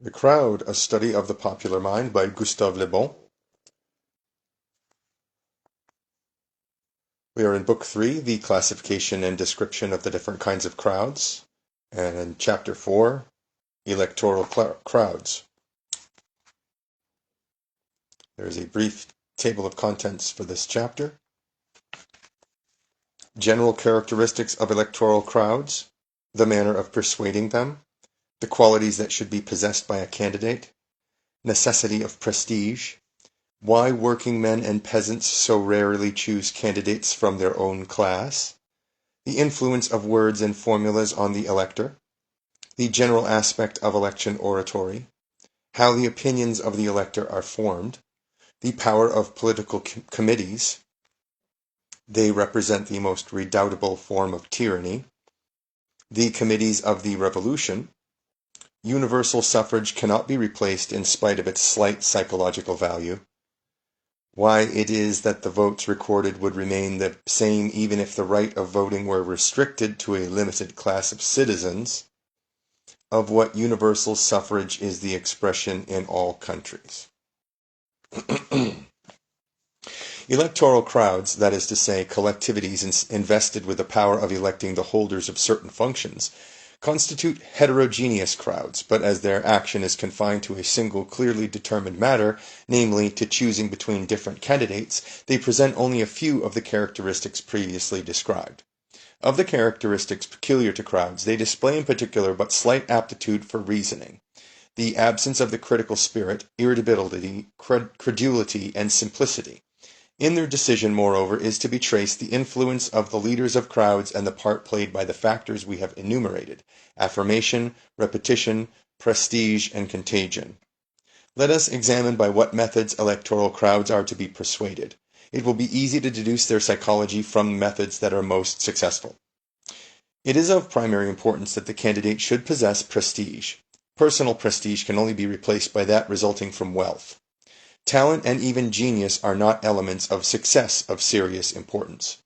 The Crowd, a Study of the Popular Mind by Gustave. We are in Book 3, the classification and description of the different kinds of crowds, and in Chapter 4, Electoral crowds. There is a brief table of contents for this chapter. General characteristics of electoral crowds, the manner of persuading them, the qualities that should be possessed by a candidate, necessity of prestige, why working men and peasants so rarely choose candidates from their own class, the influence of words and formulas on the elector, the general aspect of election oratory, how the opinions of the elector are formed, the power of political committees. They represent the most redoubtable form of tyranny. The committees of the revolution. Universal suffrage cannot be replaced in spite of its slight psychological value. Why it is that the votes recorded would remain the same even if the right of voting were restricted to a limited class of citizens. Of what universal suffrage is the expression in all countries. Electoral crowds, that is to say, collectivities invested with the power of electing the holders of certain functions, constitute heterogeneous crowds, but as their action is confined to a single clearly determined matter, namely to choosing between different candidates, they present only a few of the characteristics previously described. Of the characteristics peculiar to crowds, they display in particular but slight aptitude for reasoning, the absence of the critical spirit, irritability, credulity, and simplicity. In their decision, moreover, is to be traced the influence of the leaders of crowds and the part played by the factors we have enumerated: affirmation, repetition, prestige, and contagion. Let us examine by what methods electoral crowds are to be persuaded. It will be easy to deduce their psychology from methods that are most successful. It is of primary importance that the candidate should possess prestige. Personal prestige can only be replaced by that resulting from wealth. Talent and even genius are not elements of success of serious importance.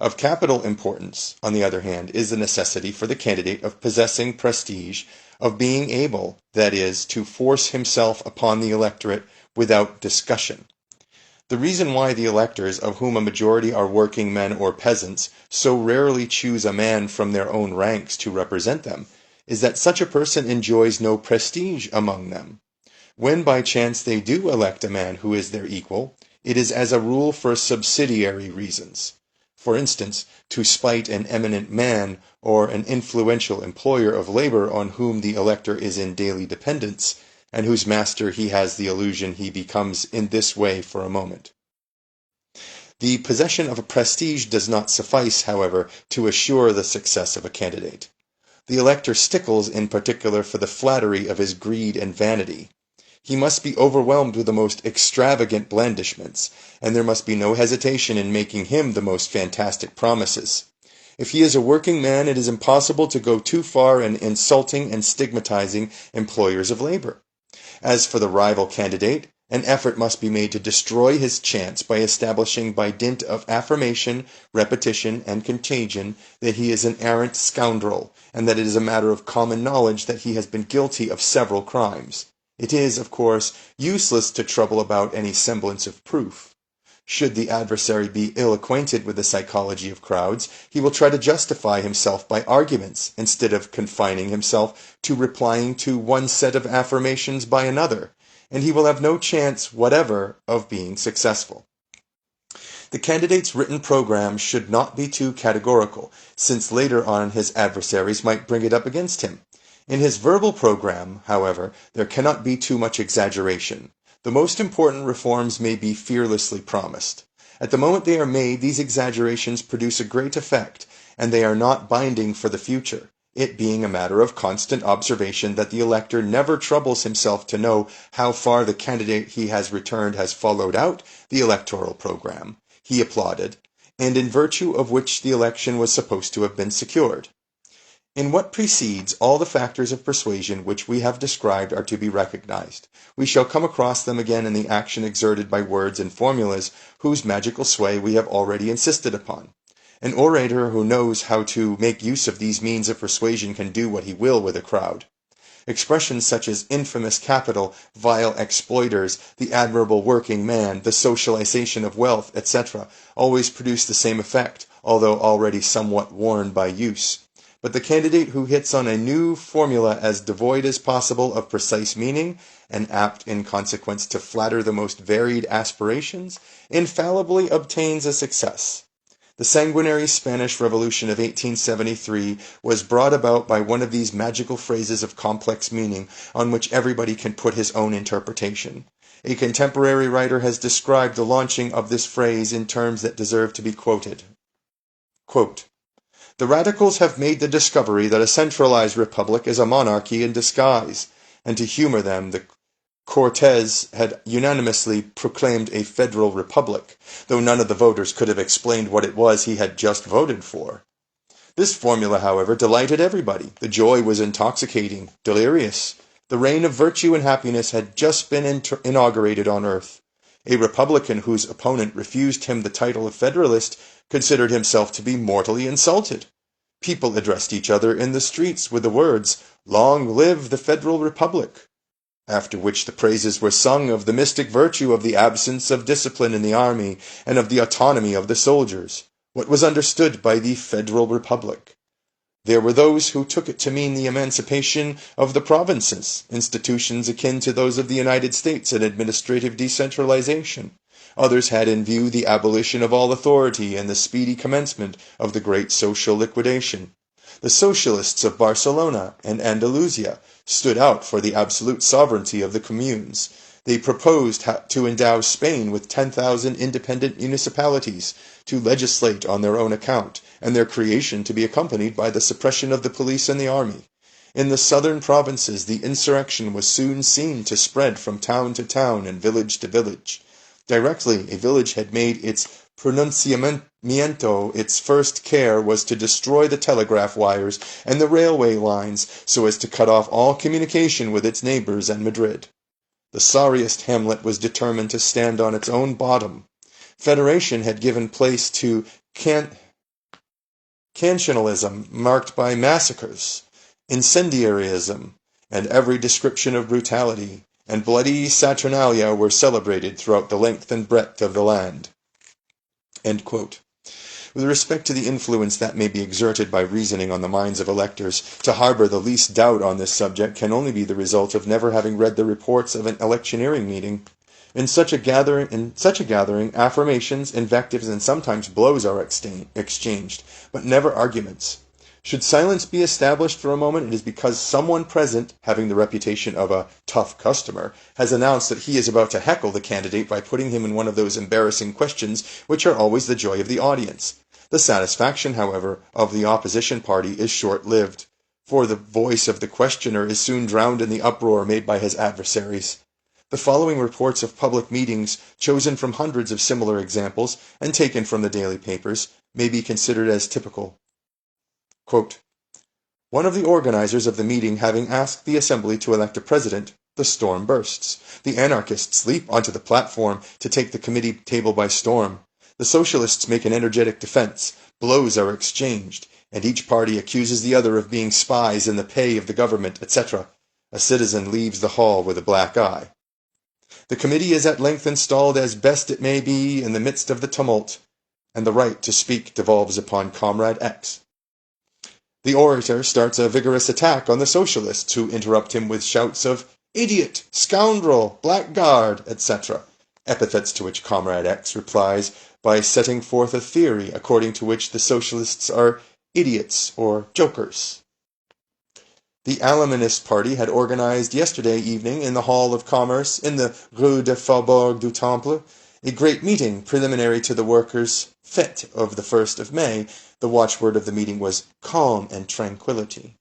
Of capital importance, on the other hand, is the necessity for the candidate of possessing prestige, of being able, that is, to force himself upon the electorate without discussion. The reason why the electors, of whom a majority are working men or peasants, so rarely choose a man from their own ranks to represent them, is that such a person enjoys no prestige among them. When by chance they do elect a man who is their equal, it is as a rule for subsidiary reasons. For instance, to spite an eminent man or an influential employer of labor on whom the elector is in daily dependence, and whose master he has the illusion he becomes in this way for a moment. The possession of a prestige does not suffice, however, to assure the success of a candidate. The elector stickles in particular for the flattery of his greed and vanity. He must be overwhelmed with the most extravagant blandishments, and there must be no hesitation in making him the most fantastic promises. If he is a working man, it is impossible to go too far in insulting and stigmatizing employers of labor. As for the rival candidate, an effort must be made to destroy his chance by establishing by dint of affirmation, repetition, and contagion that he is an arrant scoundrel, and that it is a matter of common knowledge that he has been guilty of several crimes. It is, of course, useless to trouble about any semblance of proof. Should the adversary be ill-acquainted with the psychology of crowds, he will try to justify himself by arguments, instead of confining himself to replying to one set of affirmations by another, and he will have no chance whatever of being successful. The candidate's written program should not be too categorical, since later on his adversaries might bring it up against him. In his verbal program, however, there cannot be too much exaggeration. The most important reforms may be fearlessly promised. At the moment they are made, these exaggerations produce a great effect, and they are not binding for the future, it being a matter of constant observation that the elector never troubles himself to know how far the candidate he has returned has followed out the electoral program he applauded, and in virtue of which the election was supposed to have been secured. In what precedes, all the factors of persuasion which we have described are to be recognized. We shall come across them again in the action exerted by words and formulas, whose magical sway we have already insisted upon. An orator who knows how to make use of these means of persuasion can do what he will with a crowd. Expressions such as infamous capital, vile exploiters, the admirable working man, the socialization of wealth, etc., always produce the same effect, although already somewhat worn by use. But the candidate who hits on a new formula as devoid as possible of precise meaning, and apt in consequence to flatter the most varied aspirations, infallibly obtains a success. The sanguinary Spanish Revolution of 1873 was brought about by one of these magical phrases of complex meaning on which everybody can put his own interpretation. A contemporary writer has described the launching of this phrase in terms that deserve to be quoted. Quote, "The radicals have made the discovery that a centralized republic is a monarchy in disguise, and to humor them, the Cortes had unanimously proclaimed a federal republic, though none of the voters could have explained what it was he had just voted for. This formula, however, delighted everybody. The joy was intoxicating, delirious. The reign of virtue and happiness had just been inaugurated on earth. A Republican whose opponent refused him the title of Federalist considered himself to be mortally insulted. People addressed each other in the streets with the words, 'Long live the Federal Republic!' After which the praises were sung of the mystic virtue of the absence of discipline in the army and of the autonomy of the soldiers, what was understood by the Federal Republic. There were those who took it to mean the emancipation of the provinces, institutions akin to those of the United States, and administrative decentralization. Others had in view the abolition of all authority and the speedy commencement of the great social liquidation. The socialists of Barcelona and Andalusia stood out for the absolute sovereignty of the communes. They proposed to endow Spain with 10,000 independent municipalities to legislate on their own account, and their creation to be accompanied by the suppression of the police and the army. In the southern provinces, the insurrection was soon seen to spread from town to town and village to village. Directly a village had made its pronunciamiento, its first care was to destroy the telegraph wires and the railway lines so as to cut off all communication with its neighbors and Madrid. The sorriest hamlet was determined to stand on its own bottom. Federation had given place to cantonalism marked by massacres, incendiarism, and every description of brutality, and bloody saturnalia were celebrated throughout the length and breadth of the land." End quote. With respect to the influence that may be exerted by reasoning on the minds of electors, to harbor the least doubt on this subject can only be the result of never having read the reports of an electioneering meeting. In such a gathering, affirmations, invectives, and sometimes blows are exchanged, but never arguments. Should silence be established for a moment, it is because someone present, having the reputation of a tough customer, has announced that he is about to heckle the candidate by putting him in one of those embarrassing questions which are always the joy of the audience. The satisfaction, however, of the opposition party is short-lived, for the voice of the questioner is soon drowned in the uproar made by his adversaries. The following reports of public meetings, chosen from hundreds of similar examples and taken from the daily papers, may be considered as typical. Quote, "One of the organizers of the meeting having asked the assembly to elect a president, the storm bursts. The anarchists leap onto the platform to take the committee table by storm. The socialists make an energetic defense, blows are exchanged, and each party accuses the other of being spies in the pay of the government, etc. A citizen leaves the hall with a black eye. The committee is at length installed as best it may be in the midst of the tumult, and the right to speak devolves upon Comrade X. The orator starts a vigorous attack on the socialists, who interrupt him with shouts of 'idiot,' 'scoundrel,' 'blackguard,' etc., epithets to which Comrade X replies by setting forth a theory according to which the socialists are idiots or jokers. The Alamanist party had organized yesterday evening in the Hall of Commerce in the Rue de Faubourg du Temple a great meeting preliminary to the workers' fête of the 1st of May. The watchword of the meeting was calm and tranquility.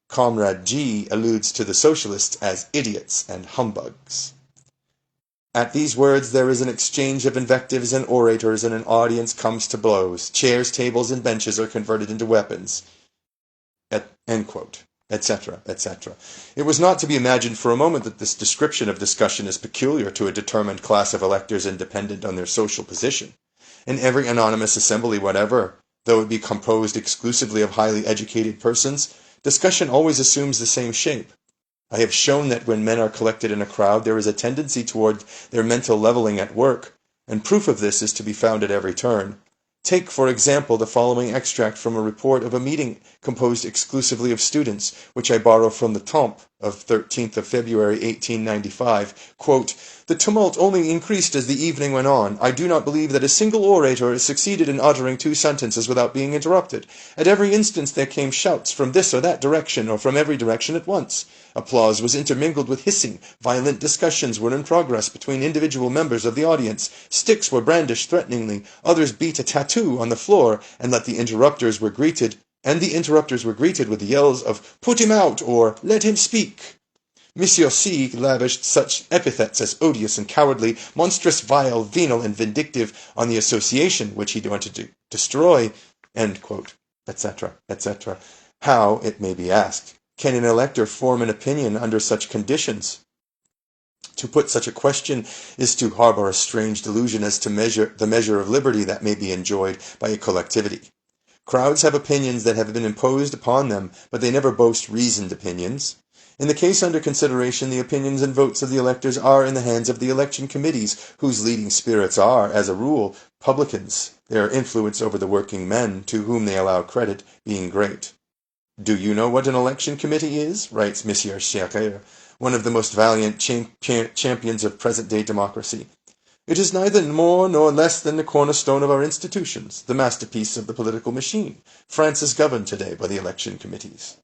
Comrade G alludes to the socialists as idiots and humbugs. At these words there is an exchange of invectives and orators, and an audience comes to blows. Chairs, tables, and benches are converted into weapons. End quote, etc., etc. It was not to be imagined for a moment that this description of discussion is peculiar to a determined class of electors independent on their social position. In every anonymous assembly whatever, though it be composed exclusively of highly educated persons, Discussion always assumes the same shape. I have shown that when men are collected in a crowd, there is a tendency toward their mental leveling at work, and proof of this is to be found at every turn. Take, for example, the following extract from a report of a meeting composed exclusively of students, which I borrow from the Temps of 13th of February 1895. Quote, "The tumult only increased as the evening went on. I do not believe that a single orator succeeded in uttering 2 sentences without being interrupted. At every instant there came shouts from this or that direction, or from every direction at once. Applause was intermingled with hissing. Violent discussions were in progress between individual members of the audience. Sticks were brandished threateningly. Others beat a tattoo on the floor, and the interrupters were greeted with yells of 'Put him out!' or 'Let him speak!' Monsieur C. lavished such epithets as odious and cowardly, monstrous, vile, venal, and vindictive on the association which he wanted to destroy," etc., etc. How, it may be asked, can an elector form an opinion under such conditions? To put such a question is to harbor a strange delusion as to the measure of liberty that may be enjoyed by a collectivity. Crowds have opinions that have been imposed upon them, but they never boast reasoned opinions. In the case under consideration, the opinions and votes of the electors are in the hands of the election committees, whose leading spirits are, as a rule, publicans, their influence over the working men, to whom they allow credit, being great. "Do you know what an election committee is?" writes Monsieur Scherrer, one of the most valiant champions of present-day democracy. "It is neither more nor less than the cornerstone of our institutions, the masterpiece of the political machine. France is governed today by the election committees."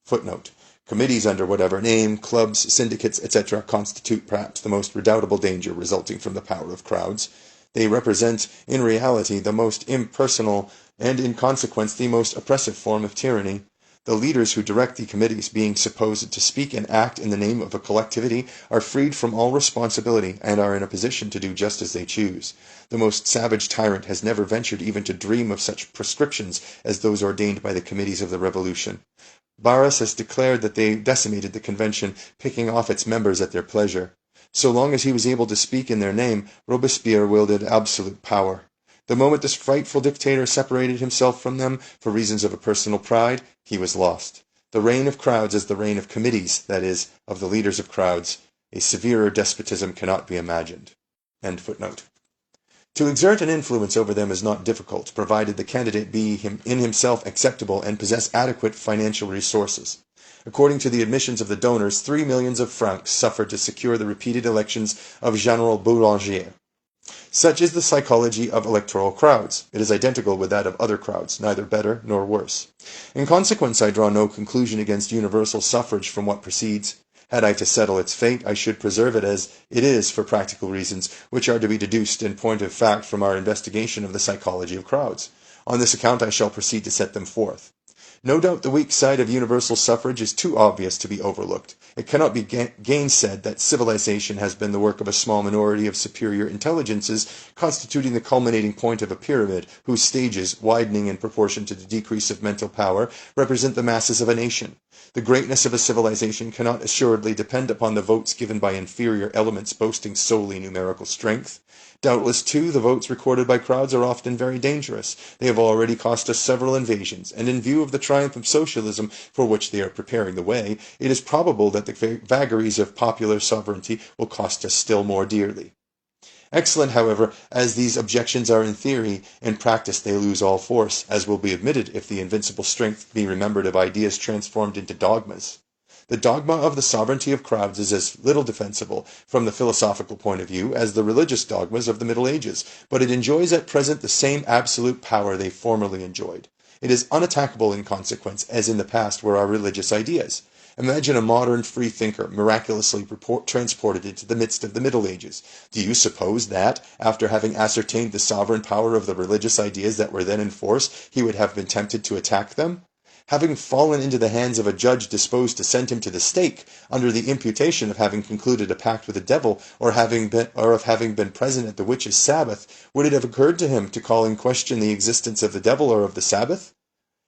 Footnote. Committees under whatever name, clubs, syndicates, etc., constitute perhaps the most redoubtable danger resulting from the power of crowds. They represent, in reality, the most impersonal and, in consequence, the most oppressive form of tyranny. The leaders who direct the committees, being supposed to speak and act in the name of a collectivity, are freed from all responsibility and are in a position to do just as they choose. The most savage tyrant has never ventured even to dream of such prescriptions as those ordained by the committees of the Revolution. Barras has declared that they decimated the convention, picking off its members at their pleasure. So long as he was able to speak in their name, Robespierre wielded absolute power. The moment this frightful dictator separated himself from them for reasons of a personal pride, he was lost. The reign of crowds is the reign of committees, that is, of the leaders of crowds. A severer despotism cannot be imagined. End footnote. To exert an influence over them is not difficult, provided the candidate be in himself acceptable and possess adequate financial resources. According to the admissions of the donors, 3 millions of francs suffered to secure the repeated elections of General Boulanger. Such is the psychology of electoral crowds. It is identical with that of other crowds, neither better nor worse. In consequence, I draw no conclusion against universal suffrage from what precedes. Had I to settle its fate, I should preserve it as it is for practical reasons, which are to be deduced in point of fact from our investigation of the psychology of crowds. On this account I shall proceed to set them forth. No doubt the weak side of universal suffrage is too obvious to be overlooked. It cannot be gainsaid that civilization has been the work of a small minority of superior intelligences, constituting the culminating point of a pyramid, whose stages, widening in proportion to the decrease of mental power, represent the masses of a nation. The greatness of a civilization cannot assuredly depend upon the votes given by inferior elements boasting solely numerical strength. Doubtless, too, the votes recorded by crowds are often very dangerous. They have already cost us several invasions, and in view of the triumph of socialism, for which they are preparing the way, it is probable that the vagaries of popular sovereignty will cost us still more dearly. Excellent, however, as these objections are in theory, in practice they lose all force, as will be admitted if the invincible strength be remembered of ideas transformed into dogmas. The dogma of the sovereignty of crowds is as little defensible, from the philosophical point of view, as the religious dogmas of the Middle Ages, but it enjoys at present the same absolute power they formerly enjoyed. It is unattackable in consequence, as in the past were our religious ideas. Imagine a modern freethinker miraculously transported into the midst of the Middle Ages. Do you suppose that, after having ascertained the sovereign power of the religious ideas that were then in force, he would have been tempted to attack them? Having fallen into the hands of a judge disposed to send him to the stake, under the imputation of having concluded a pact with the devil, or of having been present at the witch's Sabbath, would it have occurred to him to call in question the existence of the devil or of the Sabbath?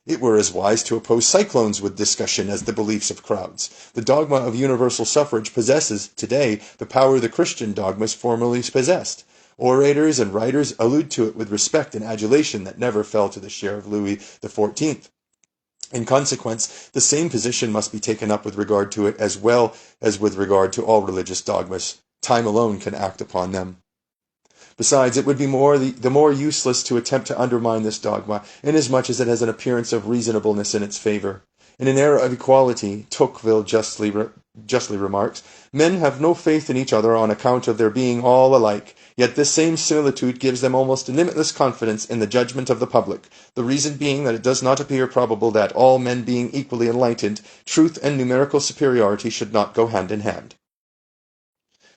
It were as wise to oppose cyclones with discussion as the beliefs of crowds. The dogma of universal suffrage possesses, today, the power the Christian dogmas formerly possessed. Orators and writers allude to it with respect and adulation that never fell to the share of Louis XIV. In consequence, the same position must be taken up with regard to it as well as with regard to all religious dogmas. Time alone can act upon them. Besides, it would be the more useless to attempt to undermine this dogma, inasmuch as it has an appearance of reasonableness in its favor. In an era of equality, Tocqueville justly remarks, men have no faith in each other on account of their being all alike, yet this same similitude gives them almost limitless confidence in the judgment of the public, the reason being that it does not appear probable that, all men being equally enlightened, truth and numerical superiority should not go hand in hand.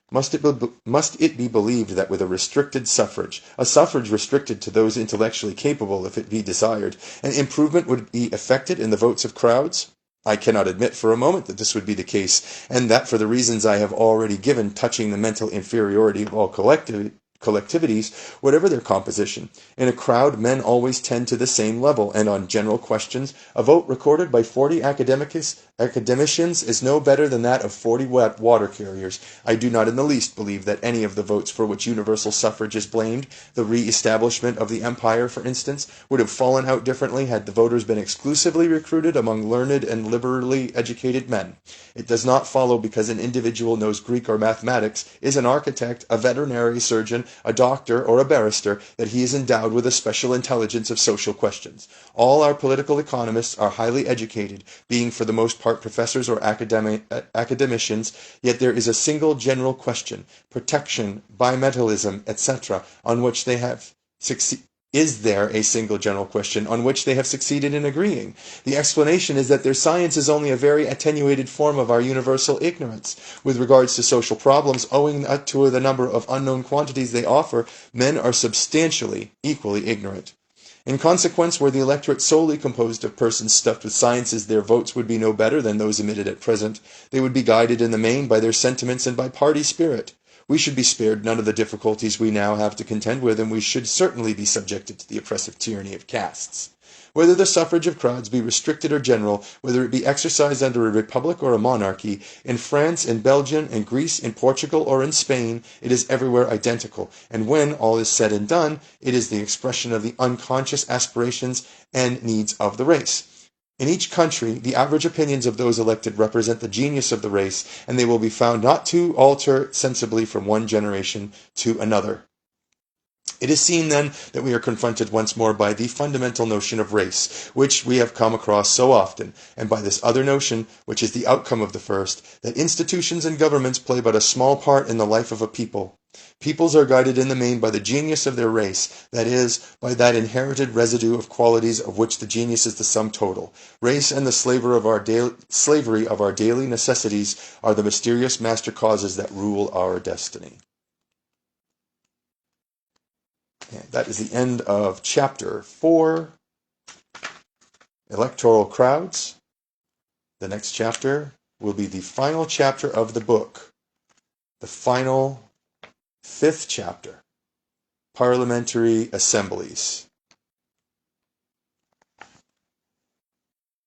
Must it be believed that with a restricted suffrage, a suffrage restricted to those intellectually capable if it be desired, an improvement would be effected in the votes of crowds? I cannot admit for a moment that this would be the case, and that for the reasons I have already given touching the mental inferiority of all collectivities, whatever their composition. In a crowd, men always tend to the same level, and on general questions, a vote recorded by 40 academicians is no better than that of 40 water carriers. I do not in the least believe that any of the votes for which universal suffrage is blamed, the re-establishment of the empire, for instance, would have fallen out differently had the voters been exclusively recruited among learned and liberally educated men. It does not follow because an individual knows Greek or mathematics, is an architect, a veterinary surgeon, a doctor, or a barrister, that he is endowed with a special intelligence of social questions. All our political economists are highly educated, being for the most part professors or academicians, yet there is a single general question, protection, bimetallism, etc., on which they have succeeded. Is there a single general question on which they have succeeded in agreeing? The explanation is that their science is only a very attenuated form of our universal ignorance. With regards to social problems, owing to the number of unknown quantities they offer, men are substantially equally ignorant. In consequence, were the electorate solely composed of persons stuffed with sciences, their votes would be no better than those emitted at present. They would be guided in the main by their sentiments and by party spirit. We should be spared none of the difficulties we now have to contend with, and we should certainly be subjected to the oppressive tyranny of castes. Whether the suffrage of crowds be restricted or general, whether it be exercised under a republic or a monarchy, in France, in Belgium, in Greece, in Portugal, or in Spain, it is everywhere identical, and when all is said and done, it is the expression of the unconscious aspirations and needs of the race. In each country, the average opinions of those elected represent the genius of the race, and they will be found not to alter sensibly from one generation to another. It is seen, then, that we are confronted once more by the fundamental notion of race, which we have come across so often, and by this other notion, which is the outcome of the first, that institutions and governments play but a small part in the life of a people. Peoples are guided in the main by the genius of their race, that is, by that inherited residue of qualities of which the genius is the sum total. Race and the slavery of our daily necessities are the mysterious master causes that rule our destiny. And that is the end of chapter 4, Electoral Crowds. The next chapter will be the final chapter of the book, the final 5th chapter, Parliamentary Assemblies.